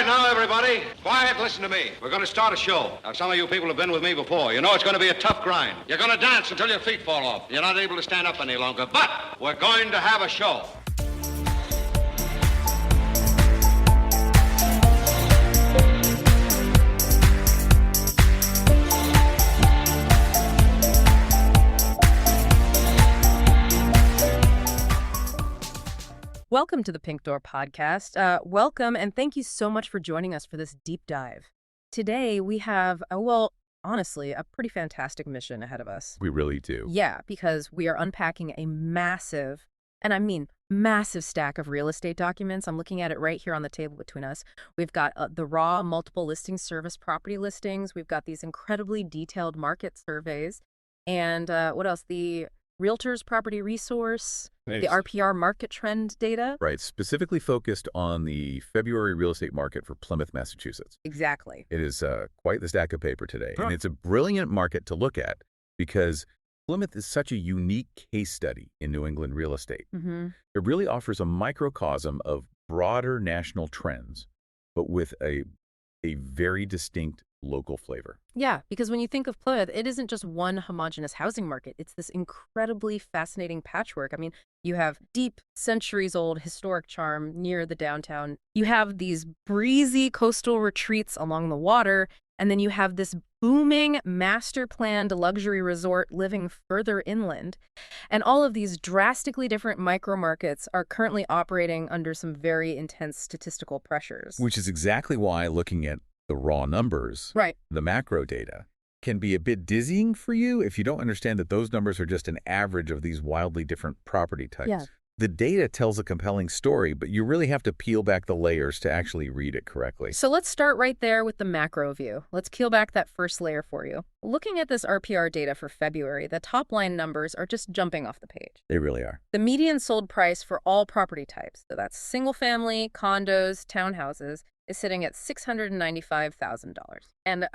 Quiet now, everybody. Quiet, listen to me. We're going to start a show. Now, some of you people have been with me before. You know it's going to be a tough grind. You're going to dance until your feet fall off. You're not able to stand up any longer. But we're going to have a show. Welcome to the Pink Door Podcast. Welcome, and thank you so much for joining us for this deep dive. Today, we have, honestly, a pretty fantastic mission ahead of us. We really do. Yeah, because we are unpacking a massive, and I mean massive stack of real estate documents. I'm looking at it right here on the table between us. We've got the raw multiple listing service property listings. We've got these incredibly detailed market surveys. And what else? The Realtors Property Resource, the RPR market trend data. Right, specifically focused on the February real estate market for Plymouth, Massachusetts. Exactly. It is quite the stack of paper today, and it's a brilliant market to look at because Plymouth is such a unique case study in New England real estate. Mm-hmm. It really offers a microcosm of broader national trends, but with a very distinct local flavor. Yeah, because when you think of Plymouth, it isn't just one homogenous housing market. It's this incredibly fascinating patchwork. I mean, you have deep, centuries-old historic charm near the downtown. You have these breezy coastal retreats along the water, and then you have this booming, master-planned luxury resort living further inland. And all of these drastically different micro-markets are currently operating under some very intense statistical pressures. Which is exactly why looking at the raw numbers, right, the macro data, can be a bit dizzying for you if you don't understand that those numbers are just an average of these wildly different property types. Yeah. The data tells a compelling story, but you really have to peel back the layers to actually read it correctly. So let's start right there with the macro view. Let's peel back that first layer for you. Looking at this RPR data for February, the top line numbers are just jumping off the page. They really are. The median sold price for all property types, so that's single family, condos, townhouses, is sitting at $695,000. And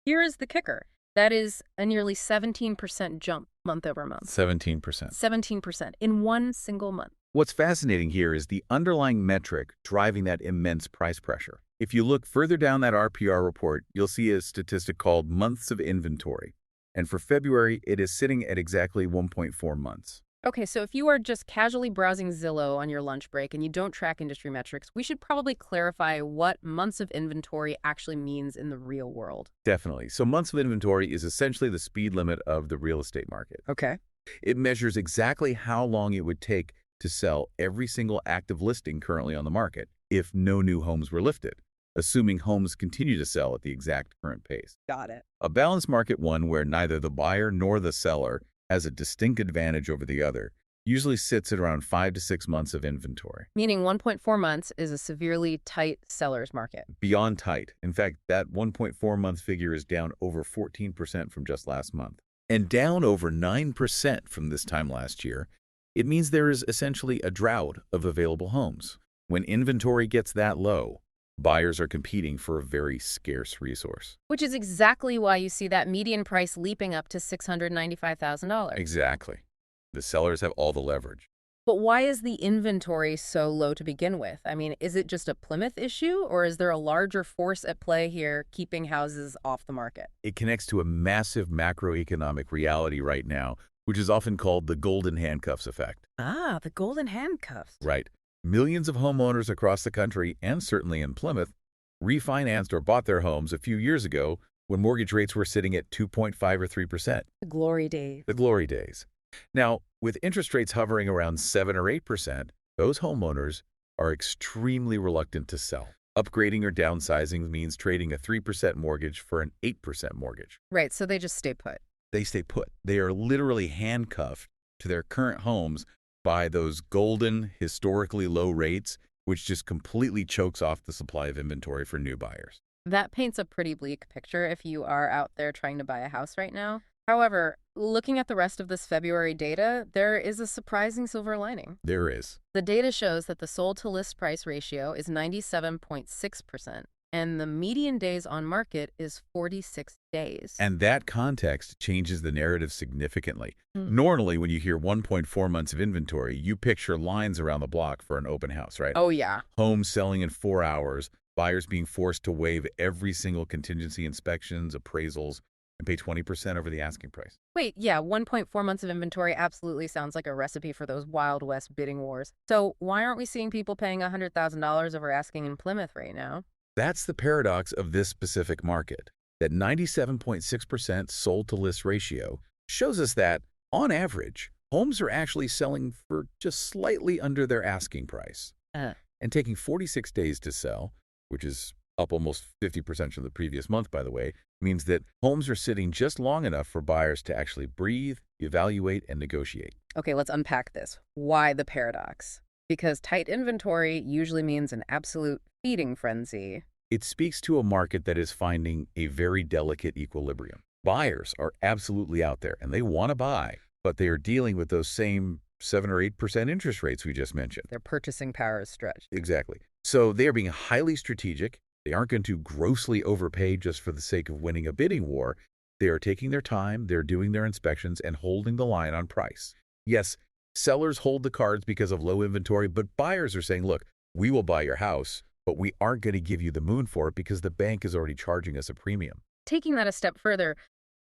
here is the kicker. That is a nearly 17% jump month over month. 17%. 17% in one single month. What's fascinating here is the underlying metric driving that immense price pressure. If you look further down that RPR report, you'll see a statistic called months of inventory. And for February, it is sitting at exactly 1.4 months. Okay, so if you are just casually browsing Zillow on your lunch break and you don't track industry metrics, we should probably clarify what months of inventory actually means in the real world. Definitely. So months of inventory is essentially the speed limit of the real estate market. Okay. It measures exactly how long it would take to sell every single active listing currently on the market if no new homes were listed, assuming homes continue to sell at the exact current pace. Got it. A balanced market one where neither the buyer nor the seller has a distinct advantage over the other, usually sits at around 5 to 6 months of inventory. Meaning 1.4 months is a severely tight seller's market. Beyond tight. In fact, that 1.4-month figure is down over 14% from just last month, and down over 9% from this time last year. It means there is essentially a drought of available homes. When inventory gets that low, buyers are competing for a very scarce resource. Which is exactly why you see that median price leaping up to $695,000. Exactly. The sellers have all the leverage. But why is the inventory so low to begin with? I mean, is it just a Plymouth issue, or is there a larger force at play here keeping houses off the market? It connects to a massive macroeconomic reality right now, which is often called the golden handcuffs effect. Ah, the golden handcuffs. Right. Millions of homeowners across the country, and certainly in Plymouth, refinanced or bought their homes a few years ago when mortgage rates were sitting at 2.5 or 3%. The glory days. The glory days. Now, with interest rates hovering around 7 or 8%, those homeowners are extremely reluctant to sell. Upgrading or downsizing means trading a 3% mortgage for an 8% mortgage. Right, so they just stay put. They stay put. They are literally handcuffed to their current homes by those golden, historically low rates, which just completely chokes off the supply of inventory for new buyers. That paints a pretty bleak picture if you are out there trying to buy a house right now. However, looking at the rest of this February data, there is a surprising silver lining. There is. The data shows that the sold-to-list price ratio is 97.6%, and the median days on market is 46 days. And that context changes the narrative significantly. Normally, when you hear 1.4 months of inventory, you picture lines around the block for an open house, right? Oh, yeah. Homes selling in 4 hours, Buyers being forced to waive every single contingency inspections, appraisals, and pay 20% over the asking price. Wait, yeah, 1.4 months of inventory absolutely sounds like a recipe for those Wild West bidding wars. So why aren't we seeing people paying $100,000 over asking in Plymouth right now? That's the paradox of this specific market. That 97.6% sold-to-list ratio shows us that, on average, homes are actually selling for just slightly under their asking price. And taking 46 days to sell, which is up almost 50% from the previous month, by the way, means that homes are sitting just long enough for buyers to actually breathe, evaluate, and negotiate. Okay, let's unpack this. Why the paradox? Because tight inventory usually means an absolute feeding frenzy. It speaks to a market that is finding a very delicate equilibrium. Buyers are absolutely out there, and they want to buy, but they are dealing with those same 7 or 8% interest rates we just mentioned. Their purchasing power is stretched. Exactly. So they are being highly strategic. They aren't going to grossly overpay just for the sake of winning a bidding war. They are taking their time, they're doing their inspections, and holding the line on price. Yes, sellers hold the cards because of low inventory, but buyers are saying, look, we will buy your house, but we aren't going to give you the moon for it because the bank is already charging us a premium. Taking that a step further,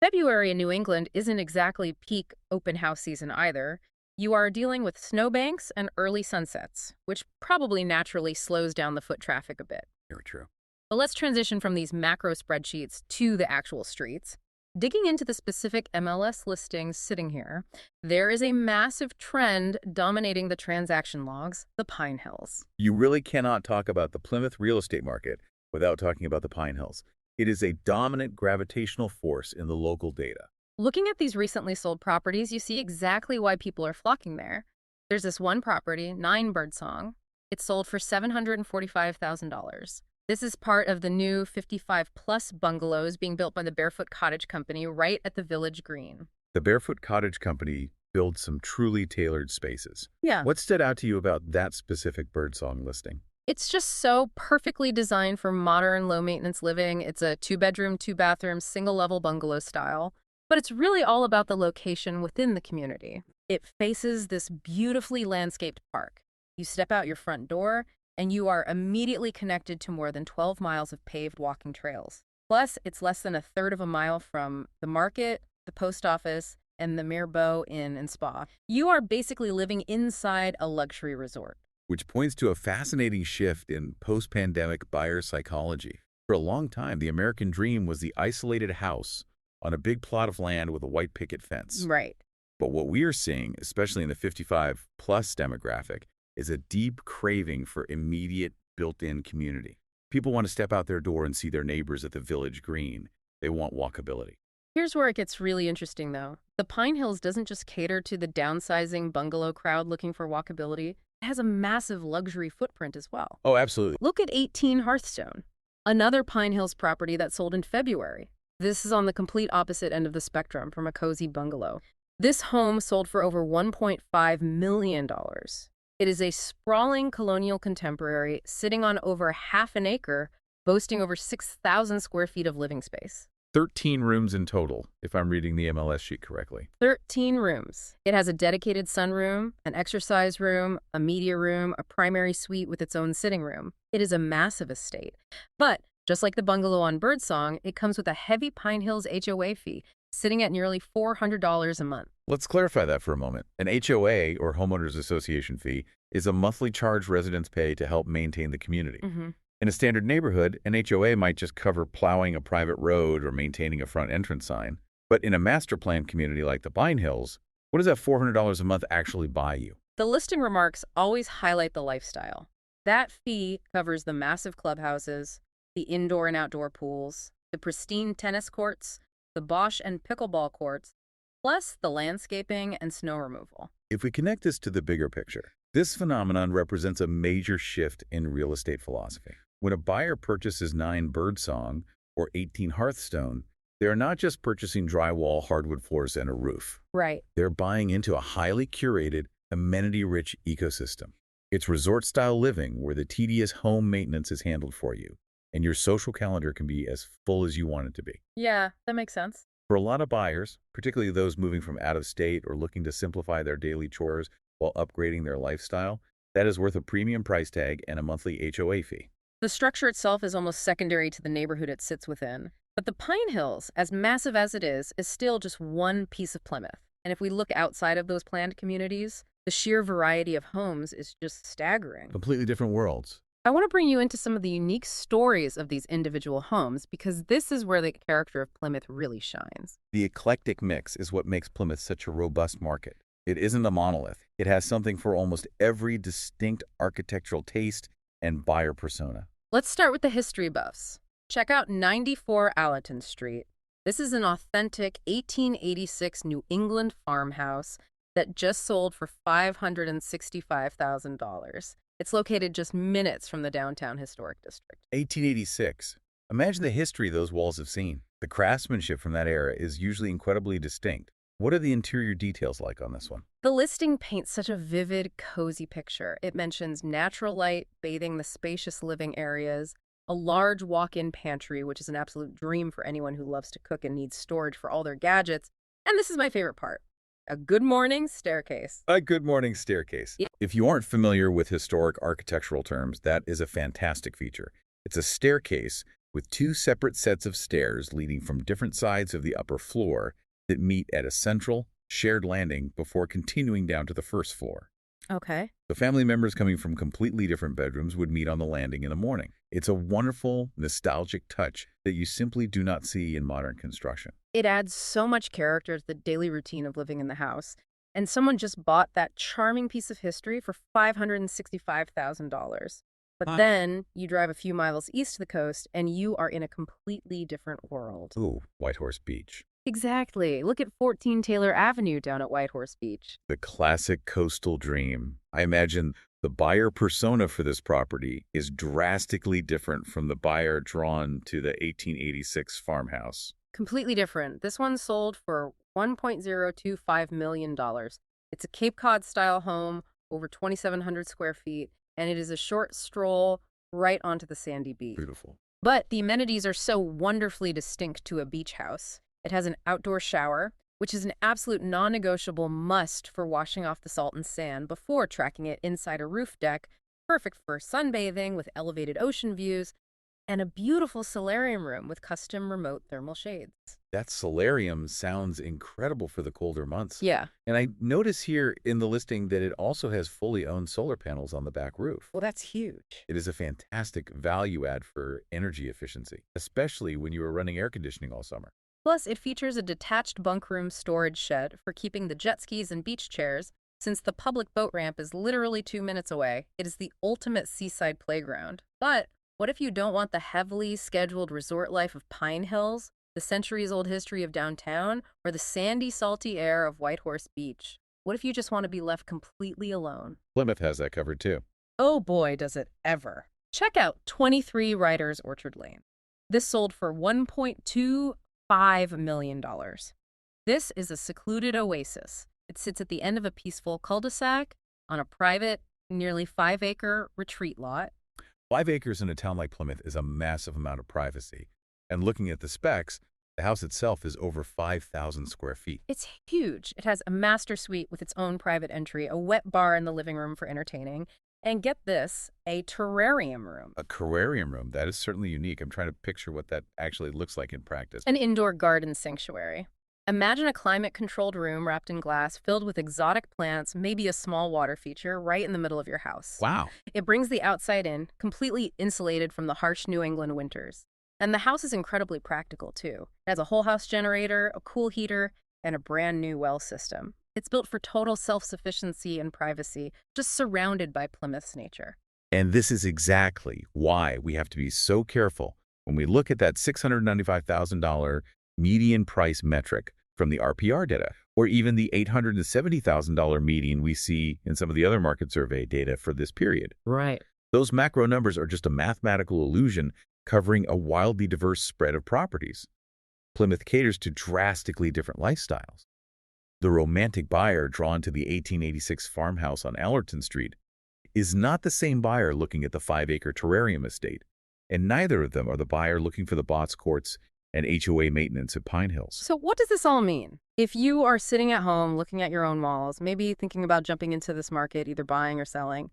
February in New England isn't exactly peak open house season either. You are dealing with snowbanks and early sunsets, which probably naturally slows down the foot traffic a bit. Very true. But let's transition from these macro spreadsheets to the actual streets. Digging into the specific MLS listings sitting here, there is a massive trend dominating the transaction logs, the Pine Hills. You really cannot talk about the Plymouth real estate market without talking about the Pine Hills. It is a dominant gravitational force in the local data. Looking at these recently sold properties, you see exactly why people are flocking there. There's this one property, 9 Birdsong. It's sold for $745,000. This is part of the new 55-plus bungalows being built by the Barefoot Cottage Company right at the Village Green. The Barefoot Cottage Company builds some truly tailored spaces. Yeah. What stood out to you about that specific Birdsong listing? It's just so perfectly designed for modern, low-maintenance living. It's a 2-bedroom, 2-bathroom, single-level bungalow style. But it's really all about the location within the community. It faces this beautifully landscaped park. You step out your front door, and you are immediately connected to more than 12 miles of paved walking trails. Plus, it's less than a third of a mile from the market, the post office, and the Mirbeau Inn and Spa. You are basically living inside a luxury resort. Which points to a fascinating shift in post-pandemic buyer psychology. For a long time, the American dream was the isolated house on a big plot of land with a white picket fence. Right. But what we are seeing, especially in the 55-plus demographic, is a deep craving for immediate built-in community. People want to step out their door and see their neighbors at the Village Green. They want walkability. Here's where it gets really interesting, though. The Pine Hills doesn't just cater to the downsizing bungalow crowd looking for walkability. It has a massive luxury footprint as well. Oh, absolutely. Look at 18 Hearthstone, another Pine Hills property that sold in February. This is on the complete opposite end of the spectrum from a cozy bungalow. This home sold for over $1.5 million. It is a sprawling colonial contemporary sitting on over half an acre, boasting over 6,000 square feet of living space. 13 rooms in total, if I'm reading the MLS sheet correctly. 13 rooms. It has a dedicated sunroom, an exercise room, a media room, a primary suite with its own sitting room. It is a massive estate. But just like the bungalow on Birdsong, it comes with a heavy Pine Hills HOA fee, sitting at nearly $400 a month. Let's clarify that for a moment. An HOA, or Homeowners Association fee, is a monthly charge residents pay to help maintain the community. In a standard neighborhood, an HOA might just cover plowing a private road or maintaining a front entrance sign. But in a master plan community like the Pine Hills, what does that $400 a month actually buy you? The listing remarks always highlight the lifestyle. That fee covers the massive clubhouses, the indoor and outdoor pools, the pristine tennis courts, the Bosch and pickleball courts, plus the landscaping and snow removal. If we connect this to the bigger picture, this phenomenon represents a major shift in real estate philosophy. When a buyer purchases 9 Birdsong or 18 Hearthstone, they are not just purchasing drywall, hardwood floors, and a roof. Right. They're buying into a highly curated, amenity-rich ecosystem. It's resort-style living where the tedious home maintenance is handled for you, and your social calendar can be as full as you want it to be. Yeah, that makes sense. For a lot of buyers, particularly those moving from out of state or looking to simplify their daily chores while upgrading their lifestyle, that is worth a premium price tag and a monthly HOA fee. The structure itself is almost secondary to the neighborhood it sits within. But the Pine Hills, as massive as it is still just one piece of Plymouth. And if we look outside of those planned communities, the sheer variety of homes is just staggering. Completely different worlds. I want to bring you into some of the unique stories of these individual homes because this is where the character of Plymouth really shines. The eclectic mix is what makes Plymouth such a robust market. It isn't a monolith. It has something for almost every distinct architectural taste and buyer persona. Let's start with the history buffs. Check out 94 Allerton Street. This is an authentic 1886 New England farmhouse that just sold for $565,000. It's located just minutes from the downtown historic district. 1886. Imagine the history those walls have seen. The craftsmanship from that era is usually incredibly distinct. What are the interior details like on this one? The listing paints such a vivid, cozy picture. It mentions natural light bathing the spacious living areas, a large walk-in pantry, which is an absolute dream for anyone who loves to cook and needs storage for all their gadgets. And this is my favorite part, a good morning staircase. A good morning staircase. Yeah. If you aren't familiar with historic architectural terms, that is a fantastic feature. It's a staircase with two separate sets of stairs leading from different sides of the upper floor that meet at a central, shared landing before continuing down to the first floor. Okay. The family members coming from completely different bedrooms would meet on the landing in the morning. It's a wonderful, nostalgic touch that you simply do not see in modern construction. It adds so much character to the daily routine of living in the house. And someone just bought that charming piece of history for $565,000. But then you drive a few miles east of the coast and you are in a completely different world. Ooh, Whitehorse Beach. Exactly. Look at 14 Taylor Avenue down at Whitehorse Beach. The classic coastal dream. I imagine the buyer persona for this property is drastically different from the buyer drawn to the 1886 farmhouse. Completely different. This one sold for $1.025 million. It's a Cape Cod-style home, over 2,700 square feet, and it is a short stroll right onto the sandy beach. Beautiful. But the amenities are so wonderfully distinct to a beach house. It has an outdoor shower, which is an absolute non-negotiable must for washing off the salt and sand before tracking it inside a roof deck, perfect for sunbathing with elevated ocean views, and a beautiful solarium room with custom remote thermal shades. That solarium sounds incredible for the colder months. Yeah. And I notice here in the listing that it also has fully owned solar panels on the back roof. Well, that's huge. It is a fantastic value add for energy efficiency, especially when you are running air conditioning all summer. Plus, it features a detached bunk room storage shed for keeping the jet skis and beach chairs. Since the public boat ramp is literally 2 minutes away, it is the ultimate seaside playground. But what if you don't want the heavily scheduled resort life of Pine Hills, the centuries-old history of downtown, or the sandy, salty air of Whitehorse Beach? What if you just want to be left completely alone? Plymouth has that covered too. Oh boy, does it ever. Check out 23 Riders Orchard Lane. This sold for $1.25 million. This is a secluded oasis. It sits at the end of a peaceful cul-de-sac on a private, nearly 5-acre retreat lot. 5 acres in a town like Plymouth is a massive amount of privacy. And looking at the specs, the house itself is over 5,000 square feet. It's huge. It has a master suite with its own private entry, a wet bar in the living room for entertaining, and get this, a terrarium room. A terrarium room, that is certainly unique. I'm trying to picture what that actually looks like in practice. An indoor garden sanctuary. Imagine a climate-controlled room wrapped in glass, filled with exotic plants, maybe a small water feature right in the middle of your house. Wow. It brings the outside in, completely insulated from the harsh New England winters. And the house is incredibly practical, too. It has a whole house generator, a cool heater, and a brand new well system. It's built for total self-sufficiency and privacy, just surrounded by Plymouth's nature. And this is exactly why we have to be so careful when we look at that $695,000 median price metric from the RPR data, or even the $870,000 median we see in some of the other market survey data for this period. Right. Those macro numbers are just a mathematical illusion covering a wildly diverse spread of properties. Plymouth caters to drastically different lifestyles. The romantic buyer drawn to the 1886 farmhouse on Allerton Street is not the same buyer looking at the 5-acre terrarium estate, and neither of them are the buyer looking for the box courts and HOA maintenance at Pine Hills. So what does this all mean? If you are sitting at home looking at your own malls, maybe thinking about jumping into this market, either buying or selling,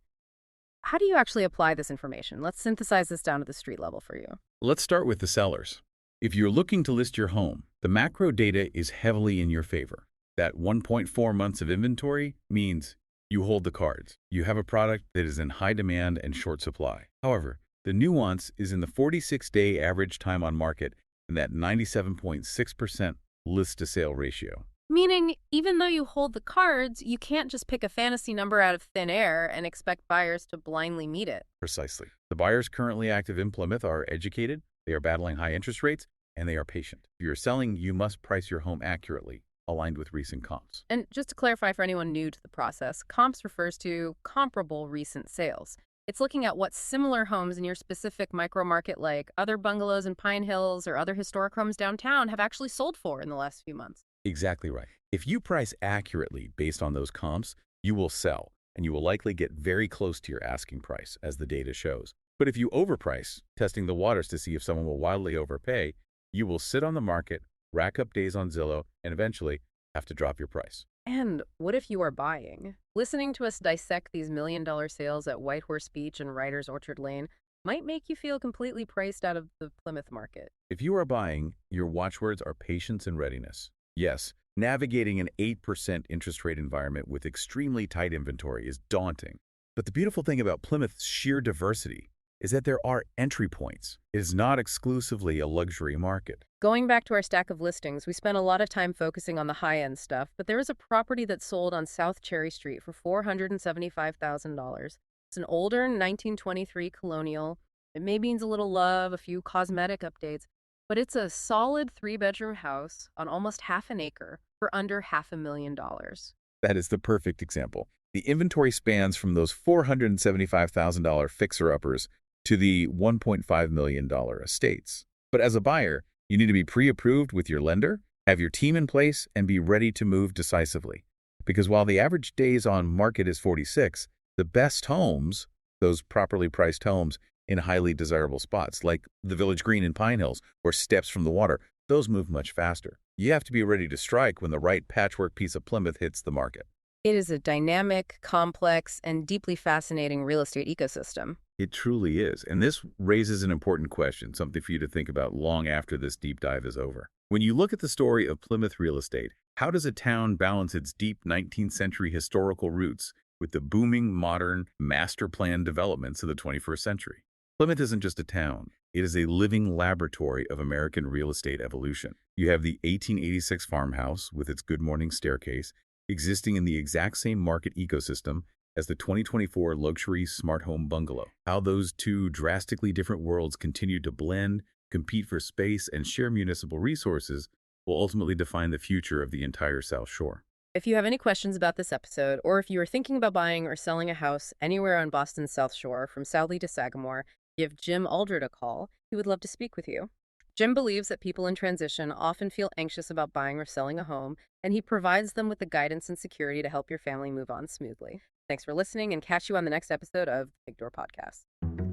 How do you actually apply this information? Let's synthesize this down to the street level for you. Let's start with the sellers. If you're looking to list your home, the macro data is heavily in your favor. That 1.4 months of inventory means you hold the cards. You have a product that is in high demand and short supply. However, the nuance is in the 46-day average time on market and that 97.6% list-to-sale ratio. Meaning, even though you hold the cards, you can't just pick a fantasy number out of thin air and expect buyers to blindly meet it. Precisely. The buyers currently active in Plymouth are educated, they are battling high interest rates, and they are patient. If you're selling, you must price your home accurately, aligned with recent comps. And just to clarify for anyone new to the process, comps refers to comparable recent sales. It's looking at what similar homes in your specific micro market, like other bungalows in Pine Hills or other historic homes downtown, have actually sold for in the last few months. Exactly right. If you price accurately based on those comps, you will sell, and you will likely get very close to your asking price, as the data shows. But if you overprice, testing the waters to see if someone will wildly overpay, you will sit on the market, rack up days on Zillow, and eventually have to drop your price. And what if you are buying? Listening to us dissect these million-dollar sales at Whitehorse Beach and Writer's Orchard Lane might make you feel completely priced out of the Plymouth market. If you are buying, your watchwords are patience and readiness. Yes, navigating an 8% interest rate environment with extremely tight inventory is daunting. But the beautiful thing about Plymouth's sheer diversity is that there are entry points. It is not exclusively a luxury market. Going back to our stack of listings, we spent a lot of time focusing on the high-end stuff, but there is a property that sold on South Cherry Street for $475,000. It's an older 1923 colonial. It maybe needs a little love, a few cosmetic updates, but it's a solid 3-bedroom house on almost half an acre for under $500,000. That is the perfect example. The inventory spans from those $475,000 fixer-uppers to the $1.5 million estates. But as a buyer, you need to be pre-approved with your lender, have your team in place, and be ready to move decisively. Because while the average days on market is 46, the best homes, those properly priced homes in highly desirable spots like the Village Green in Pine Hills or steps from the water, those move much faster. You have to be ready to strike when the right patchwork piece of Plymouth hits the market. It is a dynamic, complex, and deeply fascinating real estate ecosystem. It truly is. And this raises an important question, something for you to think about long after this deep dive is over. When you look at the story of Plymouth real estate, how does a town balance its deep 19th century historical roots with the booming, modern, master plan developments of the 21st century? Plymouth isn't just a town. It is a living laboratory of American real estate evolution. You have the 1886 farmhouse with its good morning staircase, existing in the exact same market ecosystem as the 2024 luxury smart home bungalow. How those two drastically different worlds continue to blend, compete for space, and share municipal resources will ultimately define the future of the entire South Shore. If you have any questions about this episode, or if you are thinking about buying or selling a house anywhere on Boston's South Shore, from Southie to Sagamore, give Jim Aldred a call. He would love to speak with you. Jim believes that people in transition often feel anxious about buying or selling a home, and he provides them with the guidance and security to help your family move on smoothly. Thanks for listening, and catch you on the next episode of Big Door Podcast.